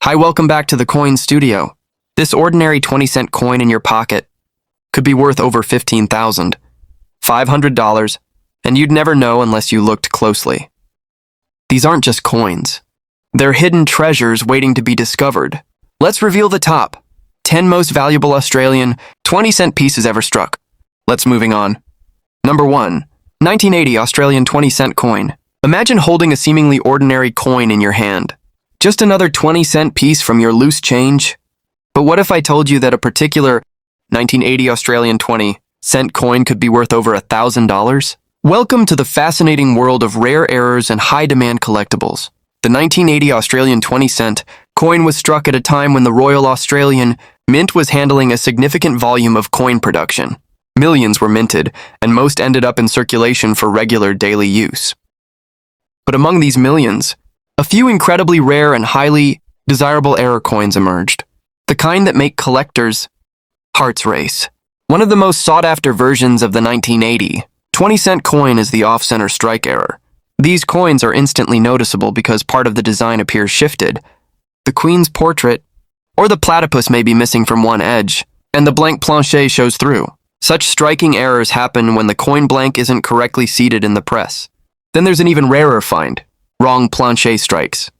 Hi, welcome back to the Coin Studio. This ordinary 20-cent coin in your pocket could be worth over $15,500, and you'd never know unless you looked closely. These aren't just coins. They're hidden treasures waiting to be discovered. Let's reveal the top 10 most valuable Australian 20-cent pieces ever struck. Let's moving on. Number 1. 1980 Australian 20-cent coin. Imagine holding a seemingly ordinary coin in your hand. Just another 20-cent piece from your loose change? But what if I told you that a particular 1980 Australian 20-cent coin could be worth over $1,000? Welcome to the fascinating world of rare errors and high-demand collectibles. The 1980 Australian 20-cent coin was struck at a time when the Royal Australian Mint was handling a significant volume of coin production. Millions were minted, and most ended up in circulation for regular daily use. But among these millions, a few incredibly rare and highly desirable error coins emerged, the kind that make collectors' hearts race. One of the most sought-after versions of the 1980 20-cent coin is the off-center strike error. These coins are instantly noticeable because part of the design appears shifted. The Queen's portrait or the platypus may be missing from one edge, and the blank planche shows through. Such striking errors happen when the coin blank isn't correctly seated in the press. Then there's an even rarer find: wrong planche strikes.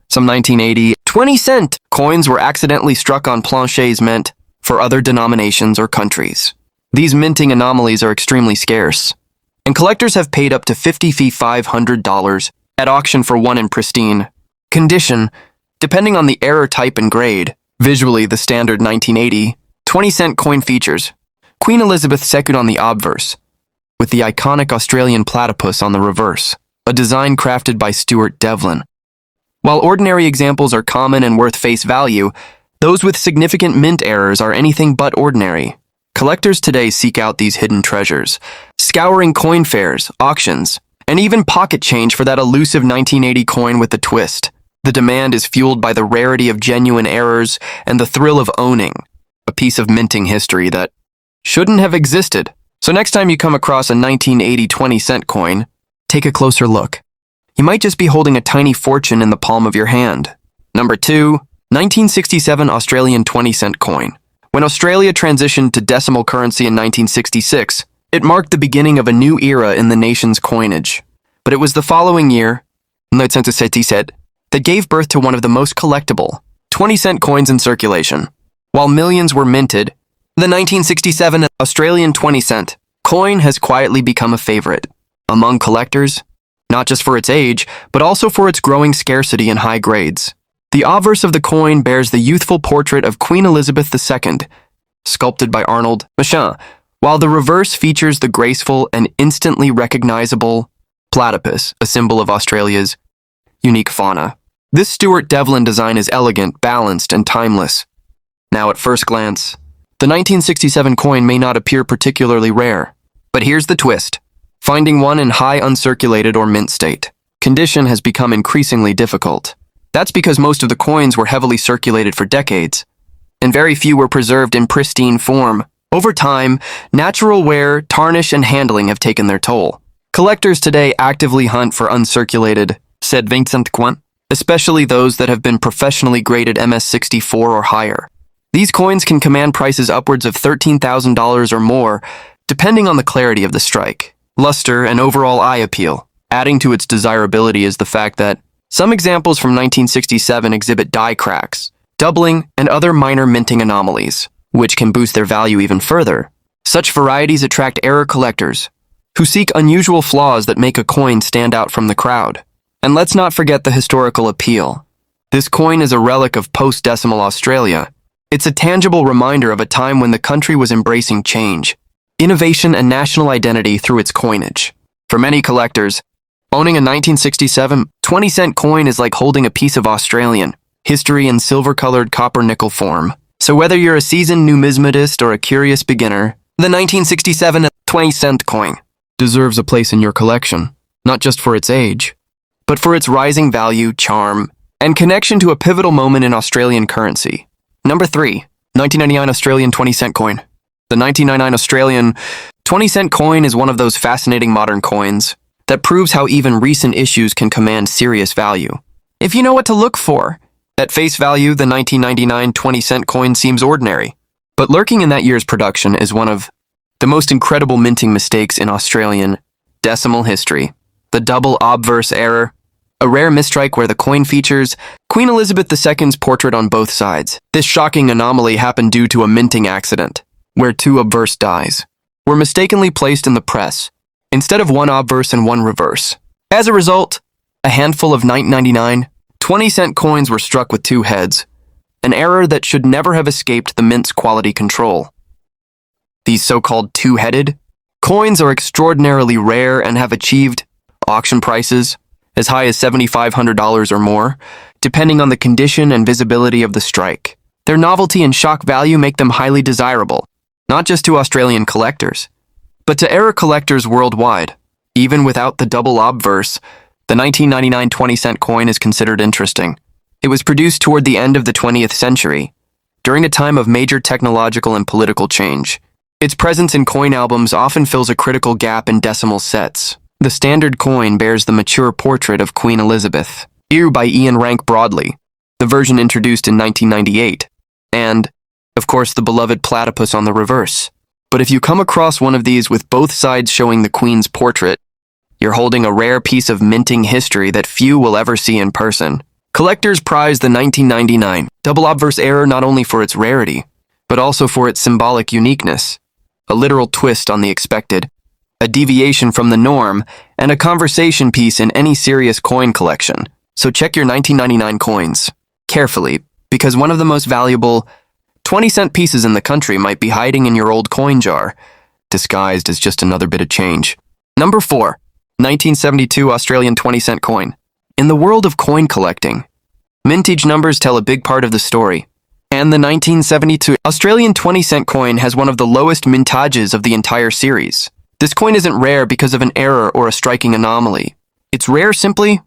Some 1980 20-cent coins were accidentally struck on planches meant for other denominations or countries. These minting anomalies are extremely scarce, and collectors have paid up to $5,500 at auction for one in pristine condition, depending on the error type and grade. Visually, the standard 1980 20-cent coin features Queen Elizabeth II on the obverse, with the iconic Australian platypus on the reverse, a design crafted by Stuart Devlin. While ordinary examples are common and worth face value, those with significant mint errors are anything but ordinary. Collectors today seek out these hidden treasures, scouring coin fairs, auctions, and even pocket change for that elusive 1980 coin with the twist. The demand is fueled by the rarity of genuine errors and the thrill of owning a piece of minting history that shouldn't have existed. So next time you come across a 1980 20-cent coin, take a closer look. You might just be holding a tiny fortune in the palm of your hand. Number 2. 1967 Australian 20-cent coin. When Australia transitioned to decimal currency in 1966, it marked the beginning of a new era in the nation's coinage. But it was the following year, 1977, that gave birth to one of the most collectible 20-cent coins in circulation. While millions were minted, the 1967 Australian 20-cent coin has quietly become a favorite among collectors, not just for its age, but also for its growing scarcity and high grades. The obverse of the coin bears the youthful portrait of Queen Elizabeth II, sculpted by Arnold Machin, while the reverse features the graceful and instantly recognizable platypus, a symbol of Australia's unique fauna. This Stuart Devlin design is elegant, balanced, and timeless. Now, at first glance, the 1967 coin may not appear particularly rare, but here's the twist. Finding one in high uncirculated or mint state condition has become increasingly difficult. That's because most of the coins were heavily circulated for decades, and very few were preserved in pristine form. Over time, natural wear, tarnish, and handling have taken their toll. Collectors today actively hunt for uncirculated said 20-cent coin, especially those that have been professionally graded MS64 or higher. These coins can command prices upwards of $13,000 or more, depending on the clarity of the strike, luster, and overall eye appeal. Adding to its desirability is the fact that some examples from 1967 exhibit die cracks, doubling, and other minor minting anomalies, which can boost their value even further. Such varieties attract error collectors, who seek unusual flaws that make a coin stand out from the crowd. And let's not forget the historical appeal. This coin is a relic of post-decimal Australia. It's a tangible reminder of a time when the country was embracing change, innovation, and national identity through its coinage. For many collectors, owning a 1967 20-cent coin is like holding a piece of Australian history in silver-colored copper-nickel form. So whether you're a seasoned numismatist or a curious beginner, the 1967 20-cent coin deserves a place in your collection, not just for its age, but for its rising value, charm, and connection to a pivotal moment in Australian currency. Number 3. 1999 Australian 20-cent coin. The 1999 Australian 20-cent coin is one of those fascinating modern coins that proves how even recent issues can command serious value. If you know what to look for, At face value, the 1999 20-cent coin seems ordinary, but lurking in that year's production is one of the most incredible minting mistakes in Australian decimal history. The double obverse error, a rare mistrike where the coin features Queen Elizabeth II's portrait on both sides. This shocking anomaly happened due to a minting accident, where two obverse dies were mistakenly placed in the press, instead of one obverse and one reverse. As a result, a handful of 1999 20-cent coins were struck with two heads, an error that should never have escaped the mint's quality control. These so-called two-headed coins are extraordinarily rare and have achieved auction prices as high as $7,500 or more, depending on the condition and visibility of the strike. Their novelty and shock value make them highly desirable, not just to Australian collectors, but to error collectors worldwide. Even without the double obverse, the 1999 20-cent coin is considered interesting. It was produced toward the end of the 20th century, during a time of major technological and political change. Its presence in coin albums often fills a critical gap in decimal sets. The standard coin bears the mature portrait of Queen Elizabeth, ear by Ian Rank Broadley, the version introduced in 1998, and, of course, the beloved platypus on the reverse. But if you come across one of these with both sides showing the Queen's portrait, you're holding a rare piece of minting history that few will ever see in person. Collectors prize the 1999 double obverse error not only for its rarity, but also for its symbolic uniqueness, a literal twist on the expected, a deviation from the norm, and a conversation piece in any serious coin collection. So check your 1999 coins carefully, because one of the most valuable 20-cent pieces in the country might be hiding in your old coin jar, disguised as just another bit of change. Number 4. 1972 Australian 20-cent coin. In the world of coin collecting, mintage numbers tell a big part of the story, and the 1972 Australian 20-cent coin has one of the lowest mintages of the entire series. This coin isn't rare because of an error or a striking anomaly. It's rare simply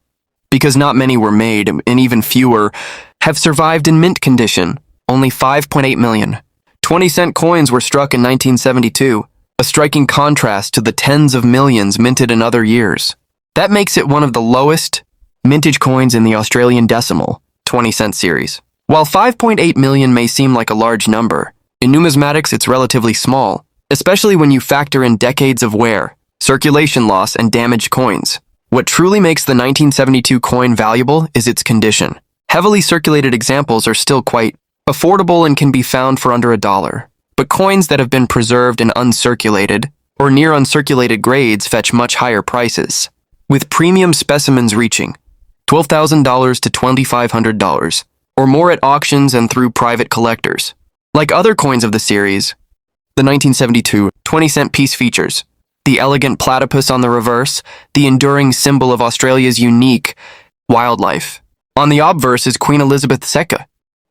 because not many were made, and even fewer have survived in mint condition. Only 5.8 million 20-cent coins were struck in 1972, a striking contrast to the tens of millions minted in other years. That makes it one of the lowest mintage coins in the Australian decimal 20-cent series. While 5.8 million may seem like a large number, in numismatics it's relatively small, especially when you factor in decades of wear, circulation loss, and damaged coins. What truly makes the 1972 coin valuable is its condition. Heavily circulated examples are still quite affordable and can be found for under $1. But coins that have been preserved in uncirculated or near uncirculated grades fetch much higher prices, with premium specimens reaching $12,000 to $2,500 or more at auctions and through private collectors. Like other coins of the series, the 1972 20-cent piece features the elegant platypus on the reverse, the enduring symbol of Australia's unique wildlife. On the obverse is Queen Elizabeth II,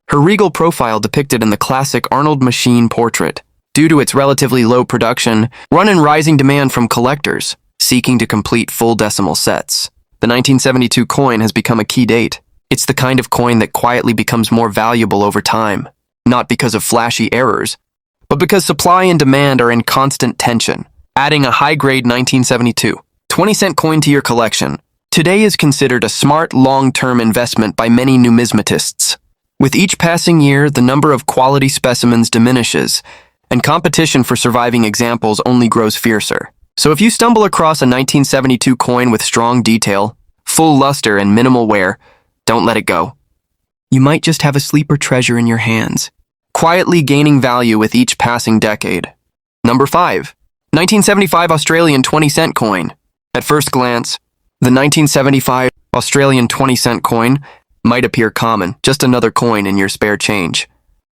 her regal profile depicted in the classic Arnold machine portrait. Due to its relatively low production, run and rising demand from collectors seeking to complete full decimal sets, the 1972 coin has become a key date. It's the kind of coin that quietly becomes more valuable over time, not because of flashy errors, but because supply and demand are in constant tension. Adding a high-grade 1972 20-cent coin to your collection today is considered a smart, long-term investment by many numismatists. With each passing year, the number of quality specimens diminishes, and competition for surviving examples only grows fiercer. So if you stumble across a 1972 coin with strong detail, full luster, and minimal wear, don't let it go. You might just have a sleeper treasure in your hands, quietly gaining value with each passing decade. Number 5. 1975 Australian 20-cent coin. At first glance, the 1975 Australian 20-cent coin might appear common, just another coin in your spare change.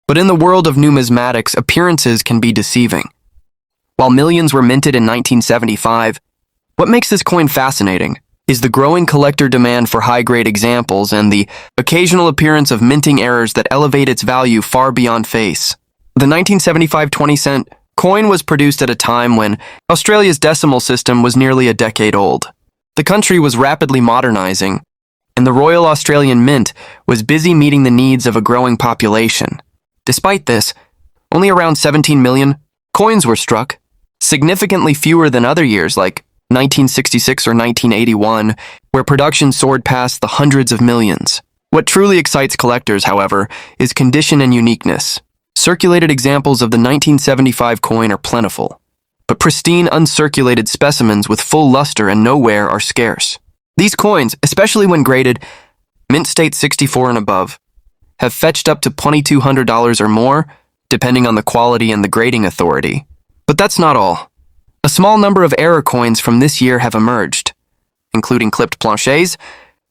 But in the world of numismatics, appearances can be deceiving. While millions were minted in 1975, what makes this coin fascinating is the growing collector demand for high-grade examples and the occasional appearance of minting errors that elevate its value far beyond face. The 1975 20-cent coin was produced at a time when Australia's decimal system was nearly a decade old. The country was rapidly modernizing, and the Royal Australian Mint was busy meeting the needs of a growing population. Despite this, only around 17 million coins were struck, significantly fewer than other years like 1966 or 1981, where production soared past the hundreds of millions. What truly excites collectors, however, is condition and uniqueness. Circulated examples of the 1975 coin are plentiful, but pristine uncirculated specimens with full luster and no wear are scarce. These coins, especially when graded mint state 64 and above, have fetched up to $2,200 or more, depending on the quality and the grading authority. But that's not all. A small number of error coins from this year have emerged, including clipped planchets,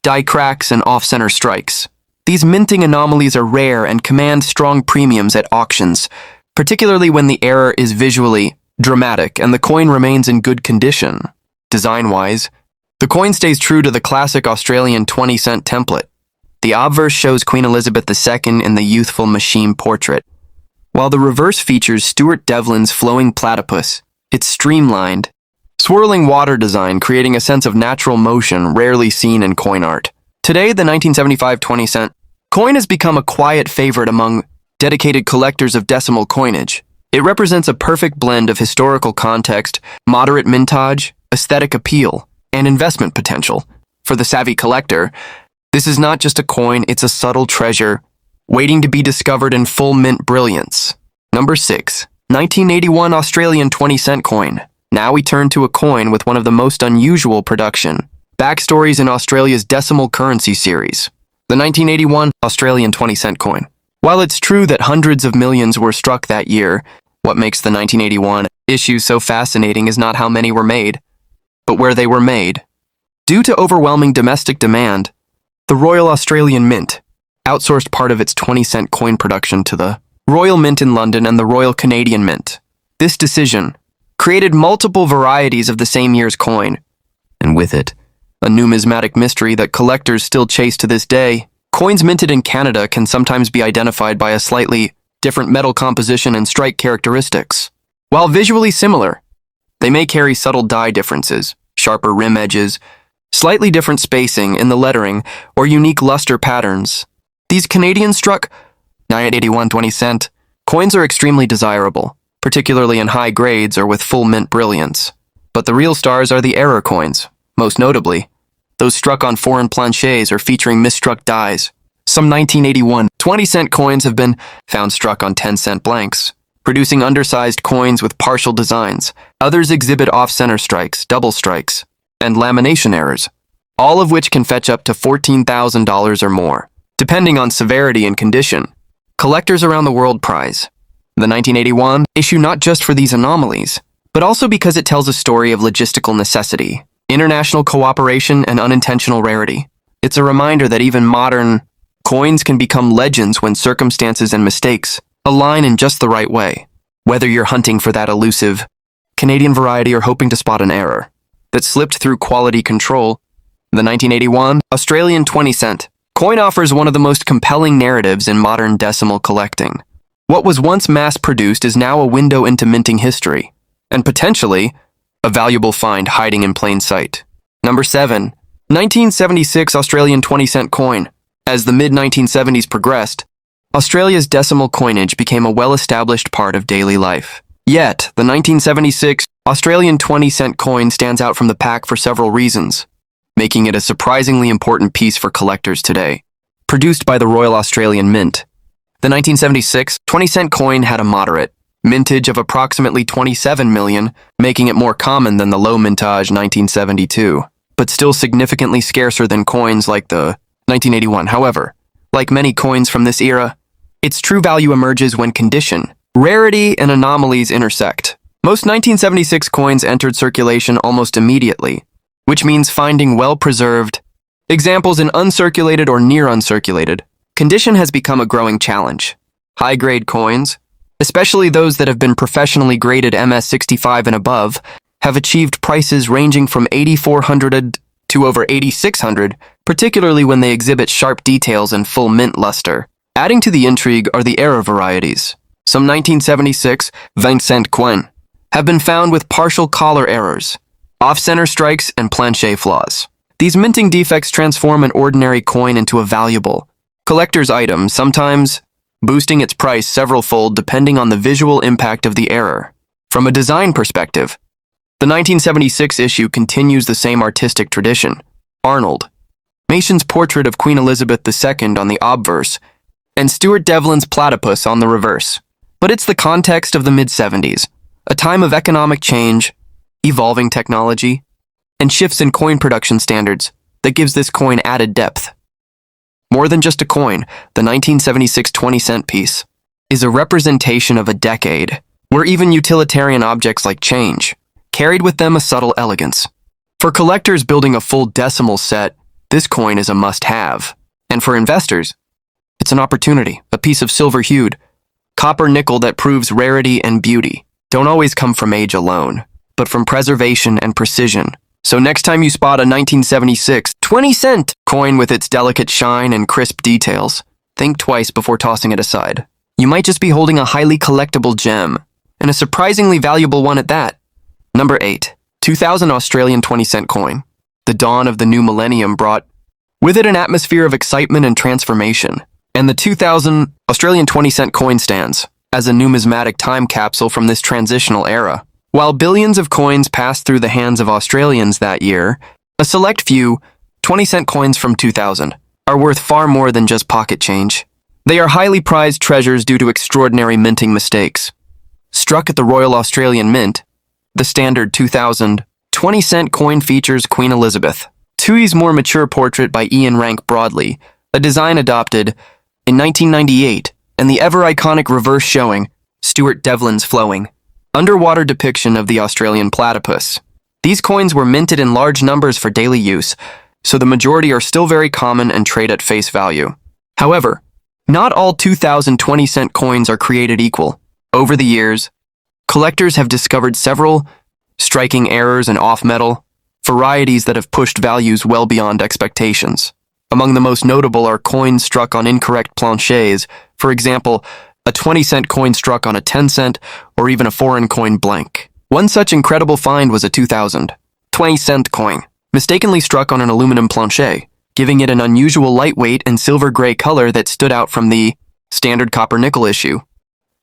die cracks, and off-center strikes. These minting anomalies are rare and command strong premiums at auctions, particularly when the error is visually dramatic and the coin remains in good condition. Design-wise, the coin stays true to the classic Australian 20-cent template. The obverse shows Queen Elizabeth II in the youthful machine portrait, while the reverse features Stuart Devlin's flowing platypus. It's streamlined, swirling water design, creating a sense of natural motion rarely seen in coin art. Today, the 1975 20-cent coin has become a quiet favorite among dedicated collectors of decimal coinage. It represents a perfect blend of historical context, moderate mintage, aesthetic appeal, and investment potential. For the savvy collector, this is not just a coin, it's a subtle treasure, waiting to be discovered in full mint brilliance. Number 6. 1981 Australian 20-cent coin. Now we turn to a coin with one of the most unusual production backstories in Australia's decimal currency series, the 1981 Australian 20-cent coin. While it's true that hundreds of millions were struck that year, what makes the 1981 issue so fascinating is not how many were made, but where they were made. Due to overwhelming domestic demand, the Royal Australian Mint outsourced part of its 20-cent coin production to the Royal Mint in London and the Royal Canadian Mint. This decision created multiple varieties of the same year's coin, and with it, a numismatic mystery that collectors still chase to this day. Coins minted in Canada can sometimes be identified by a slightly different metal composition and strike characteristics. While visually similar, they may carry subtle die differences, sharper rim edges, slightly different spacing in the lettering, or unique luster patterns. These Canadian-struck 1981 20-cent coins are extremely desirable, particularly in high grades or with full mint brilliance. But the real stars are the error coins, most notably those struck on foreign planchets or featuring misstruck dies. Some 1981 20-cent coins have been found struck on 10-cent blanks, producing undersized coins with partial designs. Others exhibit off-center strikes, double strikes, and lamination errors, all of which can fetch up to $14,000 or more, depending on severity and condition. Collectors around the world prize the 1981 issue not just for these anomalies, but also because it tells a story of logistical necessity, international cooperation, and unintentional rarity. It's a reminder that even modern coins can become legends when circumstances and mistakes align in just the right way. Whether you're hunting for that elusive Canadian variety or hoping to spot an error that slipped through quality control, the 1981 Australian 20-cent coin offers one of the most compelling narratives in modern decimal collecting. What was once mass-produced is now a window into minting history, and potentially a valuable find hiding in plain sight. Number 7. 1976 Australian 20-cent coin. As the mid-1970s progressed, Australia's decimal coinage became a well-established part of daily life. Yet, the 1976 Australian 20-cent coin stands out from the pack for several reasons, making it a surprisingly important piece for collectors today. Produced by the Royal Australian Mint, the 1976 20-cent coin had a moderate mintage of approximately 27 million, making it more common than the low mintage 1972, but still significantly scarcer than coins like the 1981. However, like many coins from this era, its true value emerges when condition, rarity, and anomalies intersect. Most 1976 coins entered circulation almost immediately, which means finding well-preserved examples in uncirculated or near uncirculated condition has become a growing challenge. High-grade coins, especially those that have been professionally graded MS65 and above, have achieved prices ranging from $8,400 to over $8,600, particularly when they exhibit sharp details and full mint luster. Adding to the intrigue are the error varieties. Some 1976 20-cent coin have been found with partial collar errors, off-center strikes, and planchet flaws. These minting defects transform an ordinary coin into a valuable collector's item, sometimes boosting its price several-fold depending on the visual impact of the error. From a design perspective, the 1976 issue continues the same artistic tradition. Arnold, Mason's portrait of Queen Elizabeth II on the obverse, and Stuart Devlin's platypus on the reverse. But it's the context of the mid-70s, a time of economic change, evolving technology, and shifts in coin production standards that gives this coin added depth. More than just a coin, the 1976 20-cent piece is a representation of a decade where even utilitarian objects like change carried with them a subtle elegance. For collectors building a full decimal set, this coin is a must-have. And for investors, it's an opportunity, a piece of silver-hued, copper nickel that proves rarity and beauty don't always come from age alone, but from preservation and precision. So next time you spot a 1976 20-cent coin with its delicate shine and crisp details, think twice before tossing it aside. You might just be holding a highly collectible gem, and a surprisingly valuable one at that. Number 8. 2000 Australian 20-cent coin. The dawn of the new millennium brought with it an atmosphere of excitement and transformation, and the 2000 Australian 20-cent coin stands as a numismatic time capsule from this transitional era. While billions of coins passed through the hands of Australians that year, a select few 20-cent coins from 2000 are worth far more than just pocket change. They are highly prized treasures due to extraordinary minting mistakes. Struck at the Royal Australian Mint, the standard 2000 20-cent coin features Queen Elizabeth II's more mature portrait by Ian Rank Broadley, a design adopted in 1998, and the ever-iconic reverse showing Stuart Devlin's flowing underwater depiction of the Australian platypus. These coins were minted in large numbers for daily use, so the majority are still very common and trade at face value. However, not all 2000 20-cent coins are created equal. Over the years, collectors have discovered several striking errors and off-metal varieties that have pushed values well beyond expectations. Among the most notable are coins struck on incorrect planchets, for example, a 20-cent coin struck on a 10-cent, or even a foreign coin blank. One such incredible find was a 2000 20-cent coin, mistakenly struck on an aluminum planchet, giving it an unusual lightweight and silver-gray color that stood out from the standard copper-nickel issue.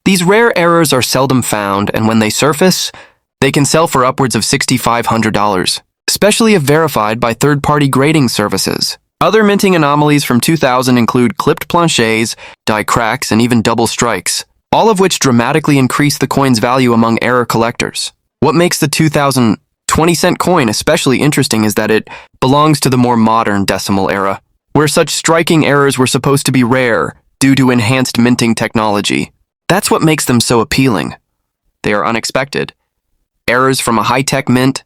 These rare errors are seldom found, and when they surface, they can sell for upwards of $6,500, especially if verified by third-party grading services. Other minting anomalies from 2000 include clipped planchets, die cracks, and even double strikes, all of which dramatically increase the coin's value among error collectors. What makes the 2000 20-cent coin especially interesting is that it belongs to the more modern decimal era, where such striking errors were supposed to be rare due to enhanced minting technology. That's what makes them so appealing. They are unexpected. Errors from a high-tech mint,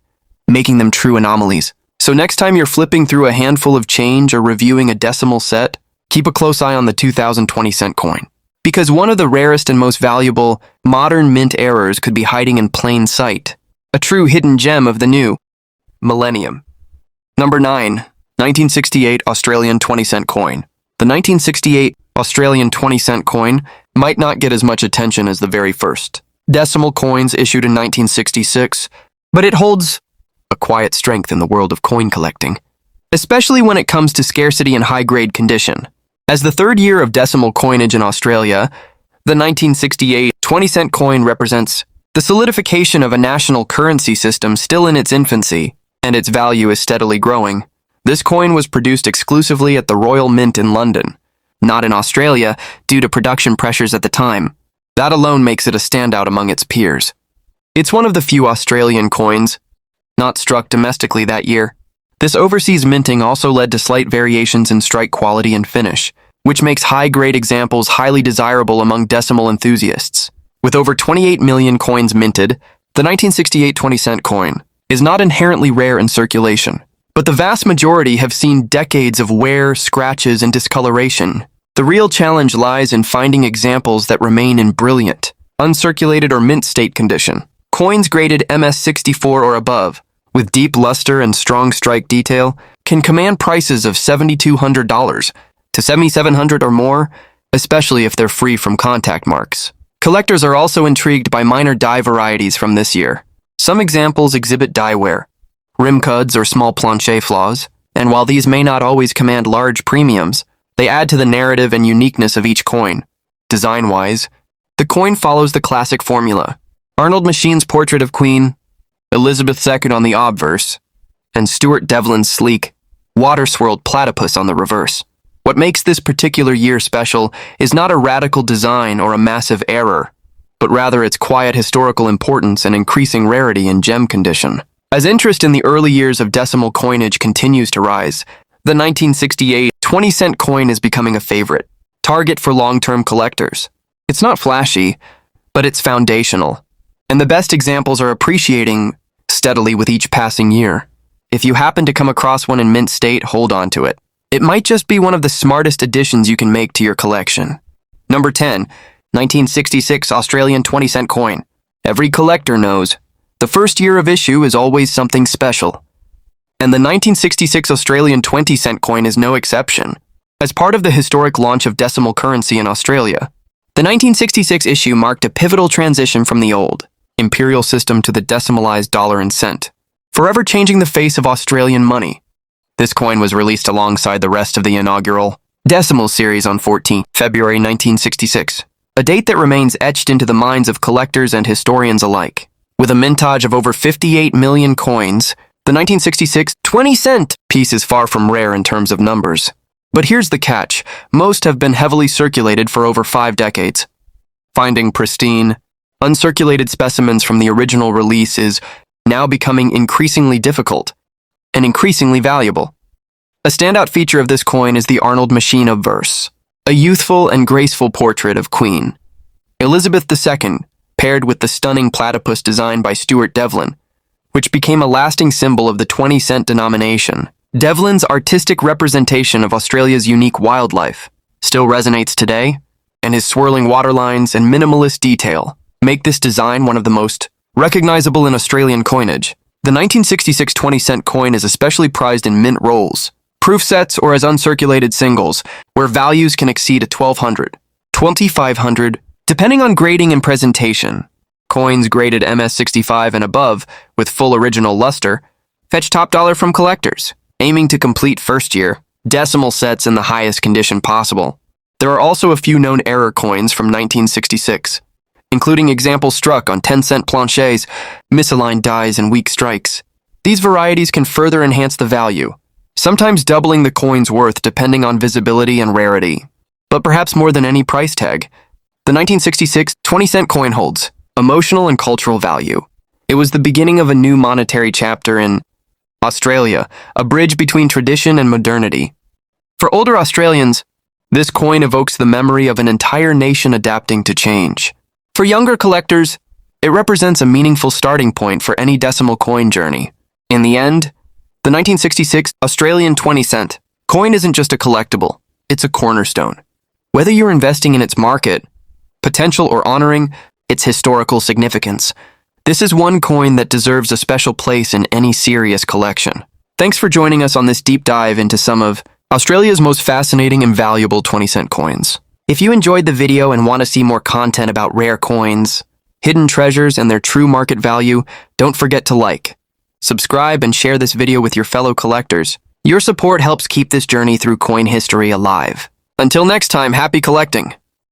making them true anomalies. So next time you're flipping through a handful of change or reviewing a decimal set, keep a close eye on the 2000 20-cent coin. Because one of the rarest and most valuable modern mint errors could be hiding in plain sight. A true hidden gem of the new millennium. Number 9. 1968 Australian 20-cent coin. The 1968 Australian 20-cent coin might not get as much attention as the very first decimal coins issued in 1966, but it holds a quiet strength in the world of coin collecting, especially when it comes to scarcity and high-grade condition. As the third year of decimal coinage in Australia, the 1968 20-cent coin represents the solidification of a national currency system still in its infancy, and its value is steadily growing. This coin was produced exclusively at the Royal Mint in London, not in Australia due to production pressures at the time. That alone makes it a standout among its peers. It's one of the few Australian coins not struck domestically that year. This overseas minting also led to slight variations in strike quality and finish, which makes high-grade examples highly desirable among decimal enthusiasts. With over 28 million coins minted, the 1968 20-cent coin is not inherently rare in circulation, but the vast majority have seen decades of wear, scratches, and discoloration. The real challenge lies in finding examples that remain in brilliant, uncirculated or mint state condition. Coins graded MS64 or above, with deep luster and strong strike detail, can command prices of $7,200 to $7,700 or more, especially if they're free from contact marks. Collectors are also intrigued by minor die varieties from this year. Some examples exhibit die wear, rim cuds or small planchet flaws, and while these may not always command large premiums, they add to the narrative and uniqueness of each coin. Design-wise, the coin follows the classic formula. Arnold Machine's portrait of Queen Elizabeth II on the obverse, and Stuart Devlin's sleek, water-swirled platypus on the reverse. What makes this particular year special is not a radical design or a massive error, but rather its quiet historical importance and increasing rarity in gem condition. As interest in the early years of decimal coinage continues to rise, the 1968 20-cent coin is becoming a favorite target for long-term collectors. It's not flashy, but it's foundational, and the best examples are appreciating steadily with each passing year. If you happen to come across one in mint state, hold on to it. It might just be one of the smartest additions you can make to your collection. Number 10, 1966 Australian 20-cent coin. Every collector knows the first year of issue is always something special, and the 1966 Australian 20-cent coin is no exception. As part of the historic launch of decimal currency in Australia, the 1966 issue marked a pivotal transition from the old imperial system to the decimalized dollar and cent, forever changing the face of Australian money. This coin was released alongside the rest of the inaugural decimal series on 14 February 1966, a date that remains etched into the minds of collectors and historians alike. With a mintage of over 58 million coins, the 1966 20-cent piece is far from rare in terms of numbers. But here's the catch: most have been heavily circulated for over 5 decades. Finding pristine, uncirculated specimens from the original release is now becoming increasingly difficult and increasingly valuable. A standout feature of this coin is the Arnold machine obverse, a youthful and graceful portrait of Queen Elizabeth II, paired with the stunning platypus designed by Stuart Devlin, which became a lasting symbol of the 20-cent denomination. Devlin's artistic representation of Australia's unique wildlife still resonates today, and his swirling waterlines and minimalist detail make this design one of the most recognizable in Australian coinage. The 1966 20-cent coin is especially prized in mint rolls, proof sets, or as uncirculated singles, where values can exceed $1,200, $2,500, depending on grading and presentation. Coins graded MS65 and above, with full original luster, fetch top dollar from collectors aiming to complete first-year decimal sets in the highest condition possible. There are also a few known error coins from 1966, including examples struck on 10-cent planchets, misaligned dies, and weak strikes. These varieties can further enhance the value, sometimes doubling the coin's worth depending on visibility and rarity. But perhaps more than any price tag, the 1966 20-cent coin holds emotional and cultural value. It was the beginning of a new monetary chapter in Australia, a bridge between tradition and modernity. For older Australians, this coin evokes the memory of an entire nation adapting to change. For younger collectors, it represents a meaningful starting point for any decimal coin journey. In the end, the 1966 Australian 20-cent coin isn't just a collectible, it's a cornerstone. Whether you're investing in its market potential or honoring its historical significance, this is one coin that deserves a special place in any serious collection. Thanks for joining us on this deep dive into some of Australia's most fascinating and valuable 20-cent coins. If you enjoyed the video and want to see more content about rare coins, hidden treasures, and their true market value, don't forget to like, subscribe, and share this video with your fellow collectors. Your support helps keep this journey through coin history alive. Until next time, happy collecting!